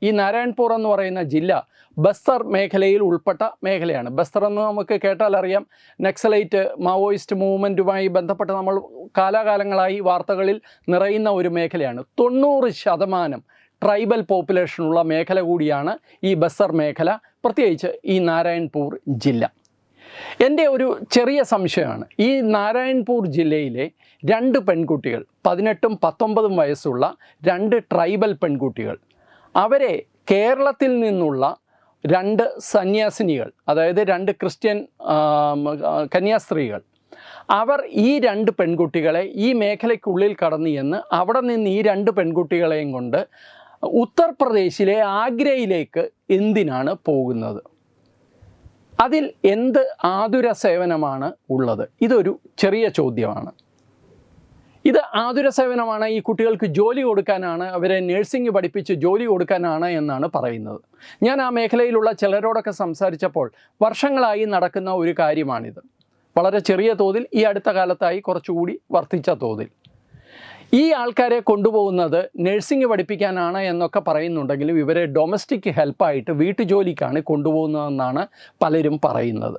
ഈ നാരായൺപൂർ എന്ന് പറയുന്ന ജില്ല ബസ്തർ മേഖലയിൽ ഉൾപ്പെട്ട മേഖലയാണ്. ബസ്തർ എന്ന് നമുക്ക് കേട്ടാൽ അറിയാം, നക്സലൈറ്റ് മാവോയിസ്റ്റ് മൂവ്മെൻറ്റുമായി ബന്ധപ്പെട്ട് നമ്മൾ കാലാകാലങ്ങളായി വാർത്തകളിൽ നിറയുന്ന ഒരു മേഖലയാണ്. 90% ട്രൈബൽ പോപ്പുലേഷനുള്ള മേഖല കൂടിയാണ് ഈ ബസ്തർ മേഖല, പ്രത്യേകിച്ച് ഈ നാരായൺപൂർ ജില്ല. എൻ്റെ ഒരു ചെറിയ സംശയമാണ്, ഈ നാരായൺപൂർ ജില്ലയിലെ 2 പെൺകുട്ടികൾ, 18ഉം 19ഉം വയസ്സുള്ള 2 ട്രൈബൽ പെൺകുട്ടികൾ, അവരെ കേരളത്തിൽ നിന്നുള്ള 2 സന്യാസിനികൾ, അതായത് 2 ക്രിസ്ത്യൻ കന്യാസ്ത്രീകൾ, അവർ ഈ 2 പെൺകുട്ടികളെ ഈ മേഖലയ്ക്കുള്ളിൽ കടന്നു ചെന്ന് അവിടെ നിന്ന് ഈ 2 പെൺകുട്ടികളെയും കൊണ്ട് ഉത്തർപ്രദേശിലെ ആഗ്രയിലേക്ക് എന്തിനാണ് പോകുന്നത്? അതിൽ എന്ത് ആതുര സേവനമാണ് ഉള്ളത്? ഇതൊരു ചെറിയ ചോദ്യമാണ്. ഇത് ആതുര സേവനമാണ്, ഈ കുട്ടികൾക്ക് ജോലി കൊടുക്കാനാണ്, അവരെ നഴ്സിംഗ് പഠിപ്പിച്ച് ജോലി കൊടുക്കാനാണ് എന്നാണ് പറയുന്നത്. ഞാൻ ആ മേഖലയിലുള്ള ചിലരോടൊക്കെ സംസാരിച്ചപ്പോൾ വർഷങ്ങളായി നടക്കുന്ന ഒരു കാര്യമാണിത്. വളരെ ചെറിയ തോതിൽ, ഈ അടുത്ത കാലത്തായി കുറച്ചുകൂടി വർദ്ധിച്ച തോതിൽ. ഈ ആൾക്കാരെ കൊണ്ടുപോകുന്നത് നഴ്സിംഗ് പഠിപ്പിക്കാനാണ് എന്നൊക്കെ പറയുന്നുണ്ടെങ്കിലും ഇവരെ ഡൊമസ്റ്റിക് ഹെൽപ്പായിട്ട് വീട്ടുജോലിക്കാണ് കൊണ്ടുപോകുന്നതെന്നാണ് പലരും പറയുന്നത്.